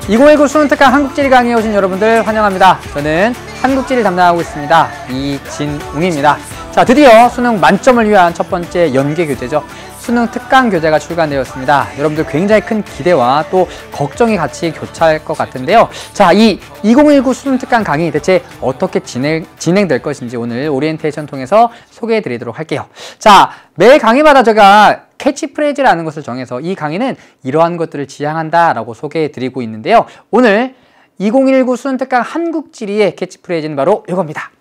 2019 수능 특강 한국지리 강의에 오신 여러분들 환영합니다. 저는 한국지리를 담당하고 있습니다. 이진웅입니다. 자, 드디어 수능 만점을 위한 첫 번째 연계 교재죠. 수능 특강 교재가 출간되었습니다. 여러분들 굉장히 큰 기대와 또 걱정이 같이 교차할 것 같은데요. 자, 이 2019 수능 특강 강의 대체 어떻게 진행될 것인지 오늘 오리엔테이션 통해서 소개해 드리도록 할게요. 자, 매 강의마다 제가 캐치프레이즈라는 것을 정해서 이 강의는 이러한 것들을 지향한다 라고 소개해 드리고 있는데요. 오늘 2019 수능 특강 한국지리의 캐치프레이즈는 바로 이겁니다.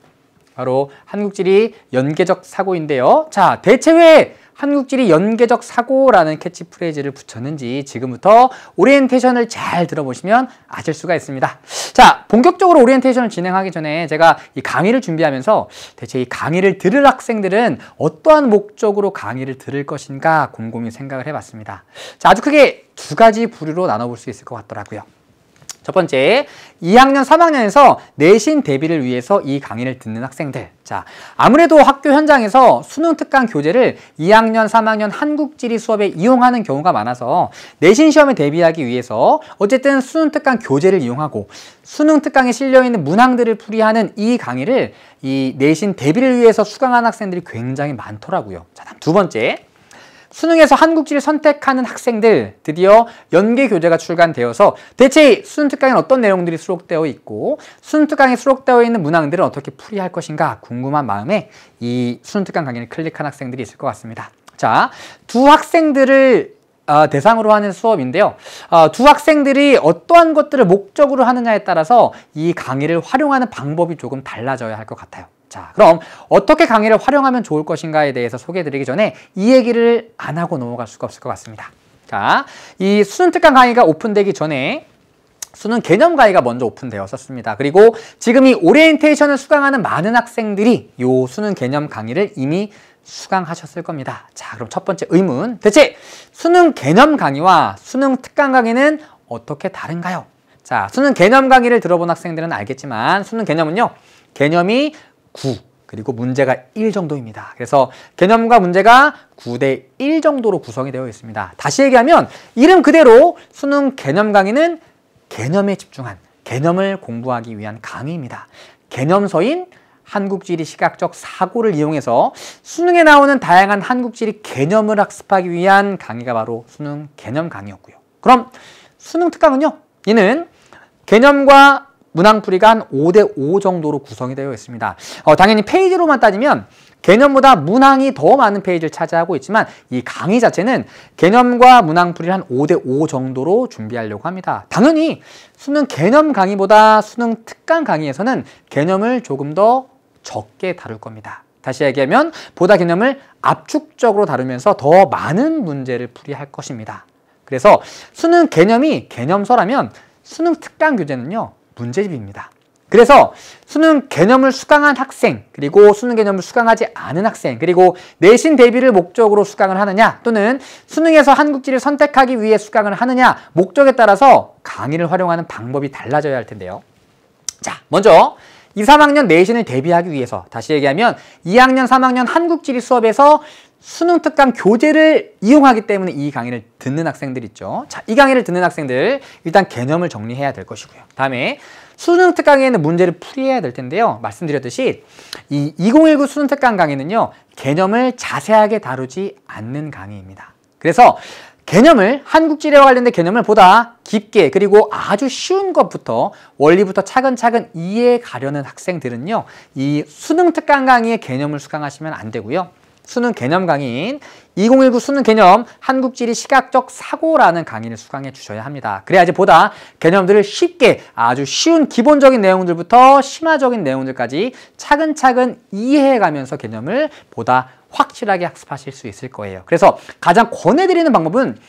바로 한국지리 연계적 사고인데요. 자, 대체 왜 한국지리 연계적 사고라는 캐치프레이즈를 붙였는지 지금부터 오리엔테이션을 잘 들어보시면 아실 수가 있습니다. 자, 본격적으로 오리엔테이션을 진행하기 전에 제가 이 강의를 준비하면서 대체 이 강의를 들을 학생들은 어떠한 목적으로 강의를 들을 것인가 곰곰이 생각을 해봤습니다. 자, 아주 크게 두 가지 부류로 나눠볼 수 있을 것 같더라고요. 첫 번째, 2학년, 3학년에서 내신 대비를 위해서 이 강의를 듣는 학생들. 자, 아무래도 학교 현장에서 수능 특강 교재를 2학년, 3학년 한국지리 수업에 이용하는 경우가 많아서 내신 시험에 대비하기 위해서 어쨌든 수능 특강 교재를 이용하고 수능 특강에 실려있는 문항들을 풀이하는 이 강의를 이 내신 대비를 위해서 수강하는 학생들이 굉장히 많더라고요. 자, 다음 두 번째. 수능에서 한국지를 선택하는 학생들, 드디어 연계 교재가 출간되어서 대체 수능 특강에는 어떤 내용들이 수록되어 있고 수능 특강에 수록되어 있는 문항들은 어떻게 풀이할 것인가 궁금한 마음에 이 수능 특강 강의를 클릭한 학생들이 있을 것 같습니다. 자, 두 학생들을 대상으로 하는 수업인데요. 두 학생들이 어떠한 것들을 목적으로 하느냐에 따라서 이 강의를 활용하는 방법이 조금 달라져야 할 것 같아요. 자, 그럼 어떻게 강의를 활용하면 좋을 것인가에 대해서 소개해드리기 전에 이 얘기를 안 하고 넘어갈 수가 없을 것 같습니다. 자, 이 수능 특강 강의가 오픈되기 전에 수능 개념 강의가 먼저 오픈되었었습니다. 그리고 지금 이 오리엔테이션을 수강하는 많은 학생들이 이 수능 개념 강의를 이미 수강하셨을 겁니다. 자, 그럼 첫 번째 의문, 대체 수능 개념 강의와 수능 특강 강의는 어떻게 다른가요? 자, 수능 개념 강의를 들어본 학생들은 알겠지만 수능 개념은요, 개념이 9 그리고 문제가 1 정도입니다. 그래서 개념과 문제가 9대 1 정도로 구성이 되어 있습니다. 다시 얘기하면 이름 그대로 수능 개념 강의는 개념에 집중한 개념을 공부하기 위한 강의입니다. 개념서인 한국지리 시각적 사고를 이용해서 수능에 나오는 다양한 한국지리 개념을 학습하기 위한 강의가 바로 수능 개념 강의였고요. 그럼 수능 특강은요, 이는 개념과 문항풀이가 한 5대 5 정도로 구성이 되어 있습니다. 당연히 페이지로만 따지면 개념보다 문항이 더 많은 페이지를 차지하고 있지만 이 강의 자체는 개념과 문항풀이를 한 5대 5 정도로 준비하려고 합니다. 당연히 수능 개념 강의보다 수능 특강 강의에서는 개념을 조금 더 적게 다룰 겁니다. 다시 얘기하면 보다 개념을 압축적으로 다루면서 더 많은 문제를 풀이할 것입니다. 그래서 수능 개념이 개념서라면 수능 특강 교재는요, 문제집입니다. 그래서 수능 개념을 수강한 학생, 그리고 수능 개념을 수강하지 않은 학생, 그리고 내신 대비를 목적으로 수강을 하느냐 또는 수능에서 한국지를 선택하기 위해 수강을 하느냐 목적에 따라서 강의를 활용하는 방법이 달라져야 할 텐데요. 자, 먼저 2, 3학년 내신을 대비하기 위해서 다시 얘기하면 2학년, 3학년 한국지리 수업에서 수능 특강 교재를 이용하기 때문에 이 강의를 듣는 학생들 있죠. 자, 이 강의를 듣는 학생들 일단 개념을 정리해야 될 것이고요. 다음에 수능 특강에는 문제를 풀이해야 될 텐데요. 말씀드렸듯이 이 2019 수능 특강 강의는요, 개념을 자세하게 다루지 않는 강의입니다. 그래서 개념을 한국지리와 관련된 개념을 보다 깊게 그리고 아주 쉬운 것부터 원리부터 차근차근 이해해 가려는 학생들은요, 이 수능 특강 강의의 개념을 수강하시면 안 되고요. 수능 개념 강의인 2019 수능 개념 한국지리 시각적 사고라는 강의를 수강해 주셔야 합니다. 그래야지 보다 개념들을 쉽게 아주 쉬운 기본적인 내용들부터 심화적인 내용들까지 차근차근 이해해 가면서 개념을 보다 확실하게 학습하실 수 있을 거예요. 그래서 가장 권해드리는 방법은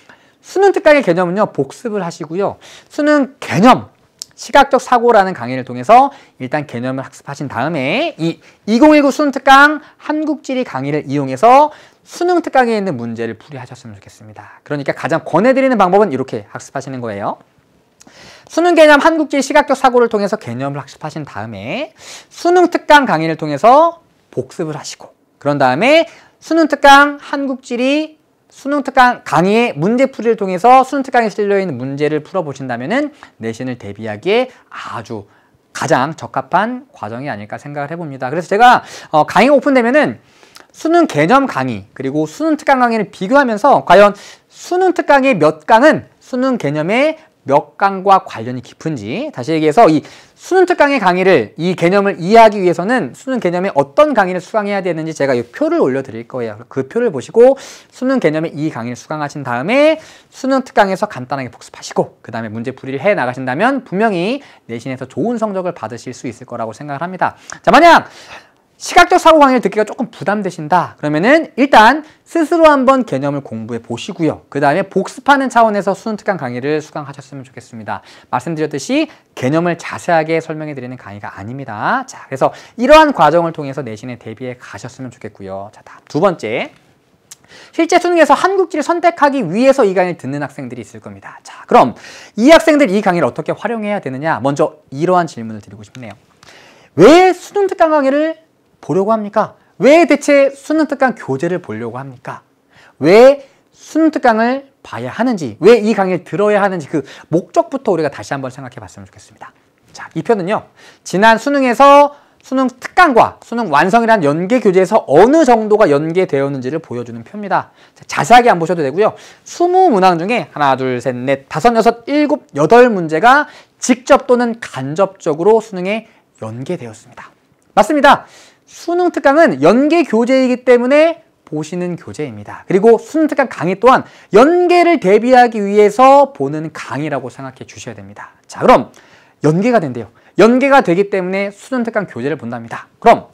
수능 특강의 개념은요, 복습을 하시고요. 수능 개념 시각적 사고라는 강의를 통해서 일단 개념을 학습하신 다음에 이 2019 수능 특강 한국지리 강의를 이용해서 수능 특강에 있는 문제를 풀이하셨으면 좋겠습니다. 그러니까 가장 권해드리는 방법은 이렇게 학습하시는 거예요. 수능 개념 한국지리 시각적 사고를 통해서 개념을 학습하신 다음에 수능 특강 강의를 통해서 복습을 하시고 그런 다음에 수능 특강 한국지리 수능 특강 강의의 문제풀이를 통해서 수능 특강에 실려있는 문제를 풀어보신다면은 내신을 대비하기에 아주 가장 적합한 과정이 아닐까 생각을 해봅니다. 그래서 제가 강의가 오픈되면은 수능 개념 강의 그리고 수능 특강 강의를 비교하면서 과연 수능 특강의 몇 강은 수능 개념의 몇 강과 관련이 깊은지, 다시 얘기해서 이 수능 특강의 강의를, 이 개념을 이해하기 위해서는 수능 개념의 어떤 강의를 수강해야 되는지 제가 이 표를 올려드릴 거예요. 그 표를 보시고 수능 개념의 이 강의를 수강하신 다음에 수능 특강에서 간단하게 복습하시고 그 다음에 문제풀이를 해 나가신다면 분명히 내신에서 좋은 성적을 받으실 수 있을 거라고 생각을 합니다. 자, 만약 시각적 사고 강의를 듣기가 조금 부담되신다 그러면은 일단 스스로 한번 개념을 공부해 보시고요. 그 다음에 복습하는 차원에서 수능 특강 강의를 수강하셨으면 좋겠습니다. 말씀드렸듯이 개념을 자세하게 설명해 드리는 강의가 아닙니다. 자, 그래서 이러한 과정을 통해서 내신에 대비해 가셨으면 좋겠고요. 자, 다음 두 번째, 실제 수능에서 한국지를 선택하기 위해서 이 강의를 듣는 학생들이 있을 겁니다. 자, 그럼 이 학생들 이 강의를 어떻게 활용해야 되느냐, 먼저 이러한 질문을 드리고 싶네요. 왜 수능 특강 강의를 보려고 합니까? 왜 대체 수능 특강 교재를 보려고 합니까? 왜 수능 특강을 봐야 하는지, 왜 이 강의를 들어야 하는지 그 목적부터 우리가 다시 한번 생각해 봤으면 좋겠습니다. 자, 이 표는요, 지난 수능에서 수능 특강과 수능 완성이라는 연계 교재에서 어느 정도가 연계되었는지를 보여주는 표입니다. 자, 자세하게 안 보셔도 되고요. 20문항 중에 하나, 둘, 셋, 넷, 다섯, 여섯, 일곱, 여덟 문제가 직접 또는 간접적으로 수능에 연계되었습니다. 맞습니다. 수능 특강은 연계 교재이기 때문에 보시는 교재입니다. 그리고 수능 특강 강의 또한 연계를 대비하기 위해서 보는 강의라고 생각해 주셔야 됩니다. 자, 그럼 연계가 된대요. 연계가 되기 때문에 수능 특강 교재를 본답니다. 그럼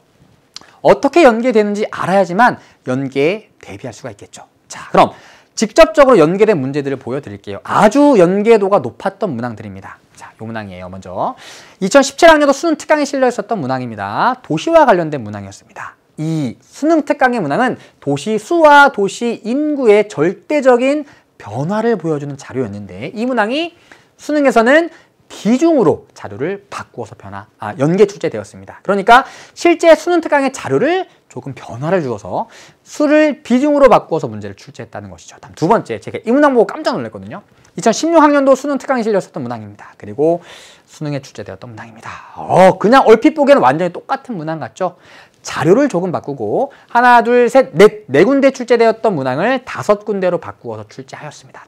어떻게 연계되는지 알아야지만 연계에 대비할 수가 있겠죠. 자, 그럼 직접적으로 연계된 문제들을 보여드릴게요. 아주 연계도가 높았던 문항들입니다. 자, 요 문항이에요. 먼저 2017학년도 수능 특강에 실려 있었던 문항입니다. 도시와 관련된 문항이었습니다. 이 수능 특강의 문항은 도시 수와 도시 인구의 절대적인 변화를 보여주는 자료였는데 이 문항이 수능에서는 비중으로 자료를 바꾸어서 연계 출제되었습니다. 그러니까 실제 수능 특강의 자료를 조금 변화를 주어서 수를 비중으로 바꾸어서 문제를 출제했다는 것이죠. 다음 두 번째, 제가 이 문항 보고 깜짝 놀랐거든요. 2016학년도 수능 특강에 실렸었던 문항입니다. 그리고 수능에 출제되었던 문항입니다. 그냥 얼핏 보기에는 완전히 똑같은 문항 같죠? 자료를 조금 바꾸고 하나, 둘, 셋, 네 군데 출제되었던 문항을 5군데로 바꾸어서 출제하였습니다.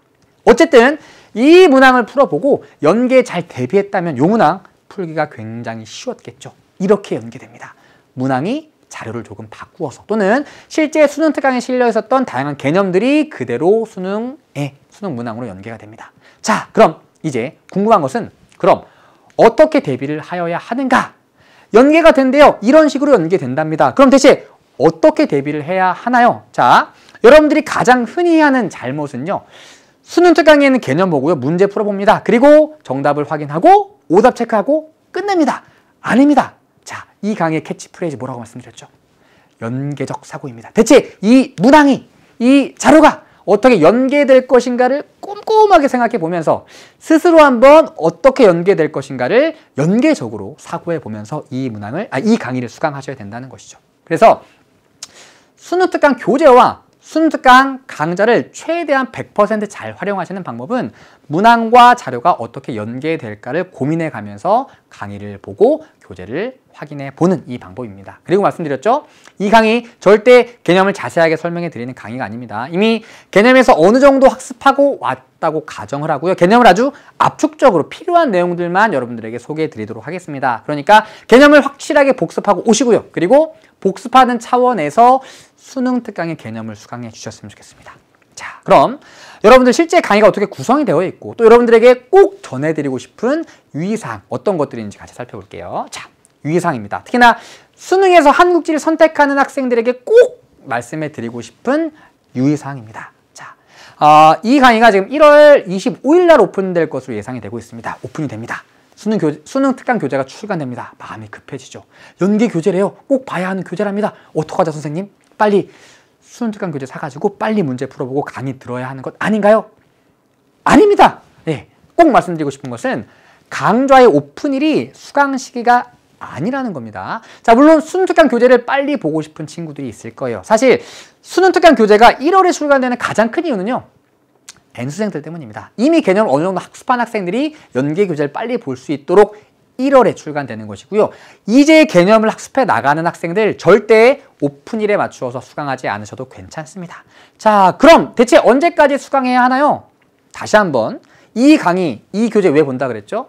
어쨌든 이 문항을 풀어보고 연계에 잘 대비했다면 이 문항 풀기가 굉장히 쉬웠겠죠. 이렇게 연계됩니다. 문항이 자료를 조금 바꾸어서 또는 실제 수능 특강에 실려 있었던 다양한 개념들이 그대로 수능 문항으로 연계가 됩니다. 자, 그럼 이제 궁금한 것은 그럼 어떻게 대비를 하여야 하는가? 연계가 된대요. 이런 식으로 연계된답니다. 그럼 대체 어떻게 대비를 해야 하나요? 자, 여러분들이 가장 흔히 하는 잘못은요. 수능 특강에는 개념 보고요. 문제 풀어봅니다. 그리고 정답을 확인하고 오답 체크하고 끝냅니다. 아닙니다. 자, 이 강의의 캐치프레이즈 뭐라고 말씀드렸죠? 연계적 사고입니다. 대체 이 문항이, 이 자료가 어떻게 연계될 것인가를 꼼꼼하게 생각해 보면서 스스로 한번 어떻게 연계될 것인가를 연계적으로 사고해 보면서 이 강의를 수강하셔야 된다는 것이죠. 그래서 수능 특강 교재와 수능 특강 강좌를 최대한 100% 잘 활용하시는 방법은 문항과 자료가 어떻게 연계될까를 고민해 가면서 강의를 보고 교재를 확인해 보는 이 방법입니다. 그리고 말씀드렸죠? 이 강의 절대 개념을 자세하게 설명해 드리는 강의가 아닙니다. 이미 개념에서 어느 정도 학습하고 왔다고 가정을 하고요. 개념을 아주 압축적으로 필요한 내용들만 여러분들에게 소개해 드리도록 하겠습니다. 그러니까 개념을 확실하게 복습하고 오시고요. 그리고 복습하는 차원에서 수능 특강의 개념을 수강해 주셨으면 좋겠습니다. 자, 그럼 여러분들 실제 강의가 어떻게 구성이 되어 있고 또 여러분들에게 꼭 전해드리고 싶은 유의사항 어떤 것들인지 같이 살펴볼게요. 자, 유의사항입니다. 특히나 수능에서 한국지를 선택하는 학생들에게 꼭 말씀해 드리고 싶은 유의사항입니다. 자, 이 강의가 지금 1월 25일 날 오픈될 것으로 예상이 되고 있습니다. 오픈이 됩니다. 수능 특강 교재가 출간됩니다. 마음이 급해지죠. 연계 교재래요. 꼭 봐야 하는 교재랍니다. 어떡하죠, 선생님? 빨리 수능 특강 교재 사가지고 빨리 문제 풀어보고 강의 들어야 하는 것 아닌가요? 아닙니다. 네, 꼭 말씀드리고 싶은 것은 강좌의 오픈일이 수강 시기가 아니라는 겁니다. 자, 물론 수능 특강 교재를 빨리 보고 싶은 친구들이 있을 거예요. 사실 수능 특강 교재가 1월에 출간되는 가장 큰 이유는요, N수생들 때문입니다. 이미 개념을 어느 정도 학습한 학생들이 연계 교재를 빨리 볼 수 있도록 1월에 출간되는 것이고요. 이제 개념을 학습해 나가는 학생들 절대 오픈일에 맞추어서 수강하지 않으셔도 괜찮습니다. 자, 그럼 대체 언제까지 수강해야 하나요? 다시 한번 이 강의, 이 교재 왜 본다 그랬죠?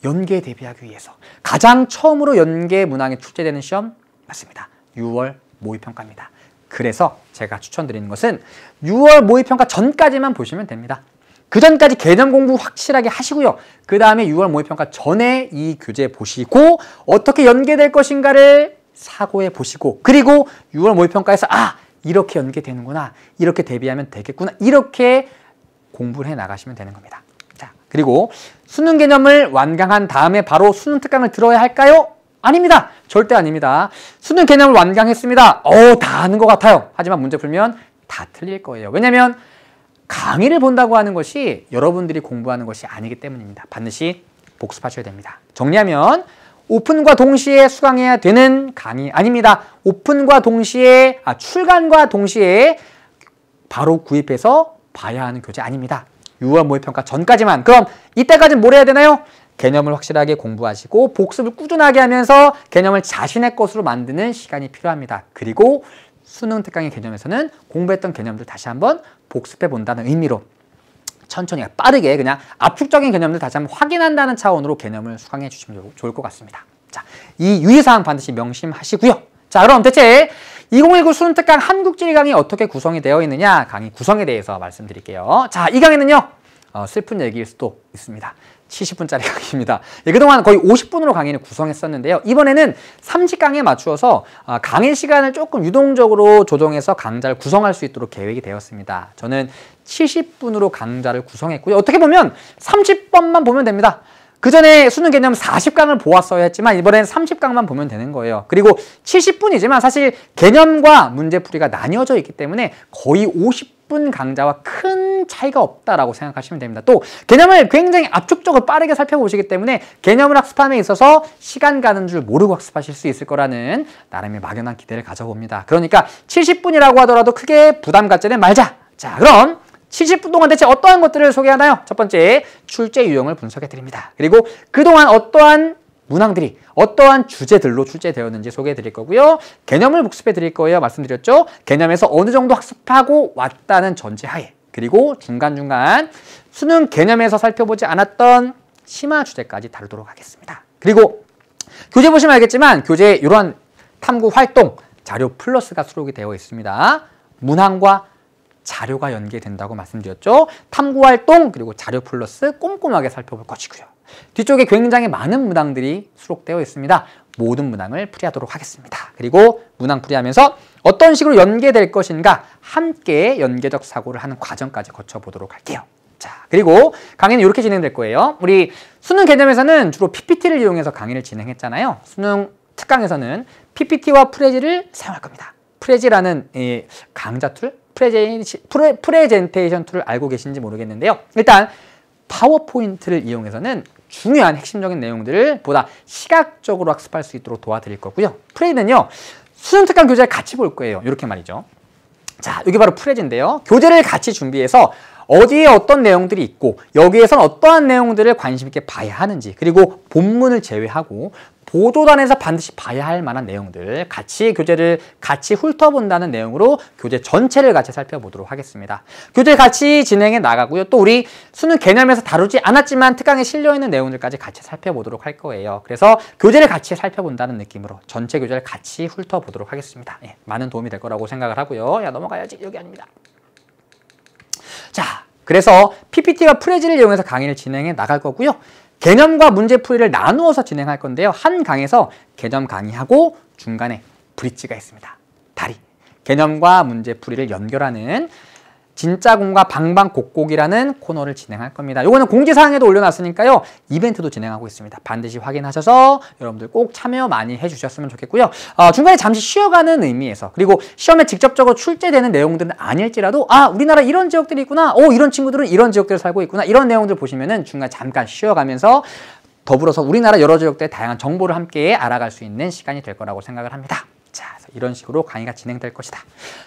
연계 대비하기 위해서. 가장 처음으로 연계 문항에 출제되는 시험 맞습니다. 6월 모의평가입니다. 그래서 제가 추천드리는 것은 6월 모의평가 전까지만 보시면 됩니다. 그 전까지 개념 공부 확실하게 하시고요. 그 다음에 6월 모의평가 전에 이 교재 보시고 어떻게 연계될 것인가를 사고해 보시고, 그리고 6월 모의평가에서 이렇게 연계되는구나, 이렇게 대비하면 되겠구나, 이렇게 공부를 해 나가시면 되는 겁니다. 자, 그리고 수능 개념을 완강한 다음에 바로 수능 특강을 들어야 할까요? 아닙니다. 절대 아닙니다. 수능 개념을 완강했습니다. 다 아는 것 같아요. 하지만 문제 풀면 다 틀릴 거예요. 왜냐하면 강의를 본다고 하는 것이 여러분들이 공부하는 것이 아니기 때문입니다. 반드시 복습하셔야 됩니다. 정리하면 오픈과 동시에 수강해야 되는 강의 아닙니다. 오픈과 동시에, 출간과 동시에 바로 구입해서 봐야 하는 교재 아닙니다. 6월 모의평가 전까지만. 그럼 이때까지는 뭘 해야 되나요? 개념을 확실하게 공부하시고 복습을 꾸준하게 하면서 개념을 자신의 것으로 만드는 시간이 필요합니다. 그리고 수능 특강의 개념에서는 공부했던 개념들 다시 한번 복습해 본다는 의미로 천천히 빠르게 그냥 압축적인 개념들 다시 한번 확인한다는 차원으로 개념을 수강해 주시면 좋을 것 같습니다. 자, 이 유의사항 반드시 명심하시고요. 자, 그럼 대체 2019 수능 특강 한국지리 강의 어떻게 구성이 되어 있느냐, 강의 구성에 대해서 말씀드릴게요. 자, 이 강의는요, 슬픈 얘기일 수도 있습니다. 70분짜리 강의입니다. 그동안 거의 50분으로 강의를 구성했었는데요. 이번에는 30강에 맞추어서 강의 시간을 조금 유동적으로 조정해서 강좌를 구성할 수 있도록 계획이 되었습니다. 저는 70분으로 강좌를 구성했고요. 어떻게 보면 30번만 보면 됩니다. 그 전에 수능 개념 40강을 보았어야 했지만 이번엔 30강만 보면 되는 거예요. 그리고 70분이지만 사실 개념과 문제풀이가 나뉘어져 있기 때문에 거의 50분 강좌와 큰 차이가 없다라고 생각하시면 됩니다. 또 개념을 굉장히 압축적으로 빠르게 살펴보시기 때문에 개념을 학습함에 있어서 시간 가는 줄 모르고 학습하실 수 있을 거라는 나름의 막연한 기대를 가져봅니다. 그러니까 70분이라고 하더라도 크게 부담 갖지는 말자. 자, 그럼 70분 동안 대체 어떠한 것들을 소개하나요? 첫 번째, 출제 유형을 분석해 드립니다. 그리고 그동안 어떠한 문항들이 어떠한 주제들로 출제되었는지 소개해 드릴 거고요. 개념을 복습해 드릴 거예요. 말씀드렸죠? 개념에서 어느 정도 학습하고 왔다는 전제하에, 그리고 중간중간 수능 개념에서 살펴보지 않았던 심화 주제까지 다루도록 하겠습니다. 그리고 교재 보시면 알겠지만 교재에 이러한 탐구 활동, 자료 플러스가 수록이 되어 있습니다. 문항과 자료가 연계된다고 말씀드렸죠. 탐구활동 그리고 자료 플러스 꼼꼼하게 살펴볼 것이고요. 뒤쪽에 굉장히 많은 문항들이 수록되어 있습니다. 모든 문항을 풀이하도록 하겠습니다. 그리고 문항 풀이하면서 어떤 식으로 연계될 것인가 함께 연계적 사고를 하는 과정까지 거쳐보도록 할게요. 자, 그리고 강의는 이렇게 진행될 거예요. 우리 수능 개념에서는 주로 PPT를 이용해서 강의를 진행했잖아요. 수능 특강에서는 PPT와 프레지를 사용할 겁니다. 프레지라는 이 강좌 툴, 프레젠테이션 툴을 알고 계신지 모르겠는데요. 일단 파워포인트를 이용해서는 중요한 핵심적인 내용들을 보다 시각적으로 학습할 수 있도록 도와드릴 거고요. 프레지는요, 수능 특강 교재를 같이 볼 거예요. 이렇게 말이죠. 자, 이게 바로 프레지인데요. 교재를 같이 준비해서 어디에 어떤 내용들이 있고 여기에선 어떠한 내용들을 관심 있게 봐야 하는지, 그리고 본문을 제외하고 보도단에서 반드시 봐야 할 만한 내용들 같이 교재를 같이 훑어본다는 내용으로 교재 전체를 같이 살펴보도록 하겠습니다. 교재 같이 진행해 나가고요. 또 우리 수능 개념에서 다루지 않았지만 특강에 실려있는 내용들까지 같이 살펴보도록 할 거예요. 그래서 교재를 같이 살펴본다는 느낌으로 전체 교재를 같이 훑어보도록 하겠습니다. 예, 많은 도움이 될 거라고 생각을 하고요. 야, 넘어가야지. 여기 아닙니다. 자, 그래서 PPT와 프레지를 이용해서 강의를 진행해 나갈 거고요. 개념과 문제풀이를 나누어서 진행할 건데요. 한 강에서 개념 강의하고 중간에 브릿지가 있습니다. 다리. 개념과 문제풀이를 연결하는 진짜공과 방방곡곡이라는 코너를 진행할 겁니다. 이거는 공지사항에도 올려놨으니까요. 이벤트도 진행하고 있습니다. 반드시 확인하셔서 여러분들 꼭 참여 많이 해주셨으면 좋겠고요. 중간에 잠시 쉬어가는 의미에서, 그리고 시험에 직접적으로 출제되는 내용들은 아닐지라도 우리나라 이런 지역들이 있구나, 이런 친구들은 이런 지역들에 살고 있구나, 이런 내용들 보시면은 중간에 잠깐 쉬어가면서 더불어서 우리나라 여러 지역대의 다양한 정보를 함께 알아갈 수 있는 시간이 될 거라고 생각을 합니다. 자, 이런 식으로 강의가 진행될 것이다.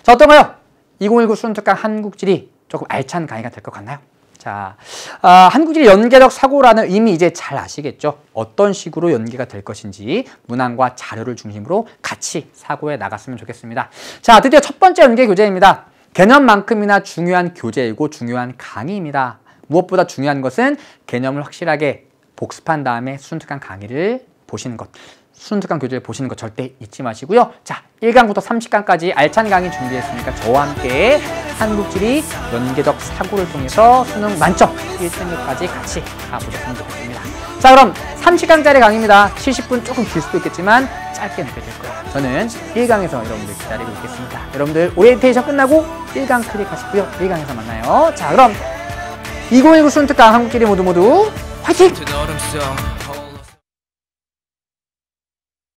자, 어떤가요? 2019 수능특강 한국지리 조금 알찬 강의가 될 것 같나요? 자, 한국지리 연계적 사고라는 의미 이제 잘 아시겠죠? 어떤 식으로 연계가 될 것인지 문항과 자료를 중심으로 같이 사고해 나갔으면 좋겠습니다. 자, 드디어 첫 번째 연계 교재입니다. 개념만큼이나 중요한 교재이고 중요한 강의입니다. 무엇보다 중요한 것은 개념을 확실하게 복습한 다음에 수능특강 강의를 보시는 것. 수능특강 교재를 보시는 거 절대 잊지 마시고요. 자, 1강부터 30강까지 알찬 강의 준비했으니까 저와 함께 한국지리 연계적 사고를 통해서 수능 만점 1등급까지 같이 가보셨으면 좋겠습니다. 자, 그럼 30강짜리 강의입니다. 70분 조금 길 수도 있겠지만 짧게 느껴질 거예요. 저는 1강에서 여러분들 기다리고 있겠습니다. 여러분들 오리엔테이션 끝나고 1강 클릭하시고요. 1강에서 만나요. 자, 그럼 2019 수능특강 한국지리 모두 화이팅!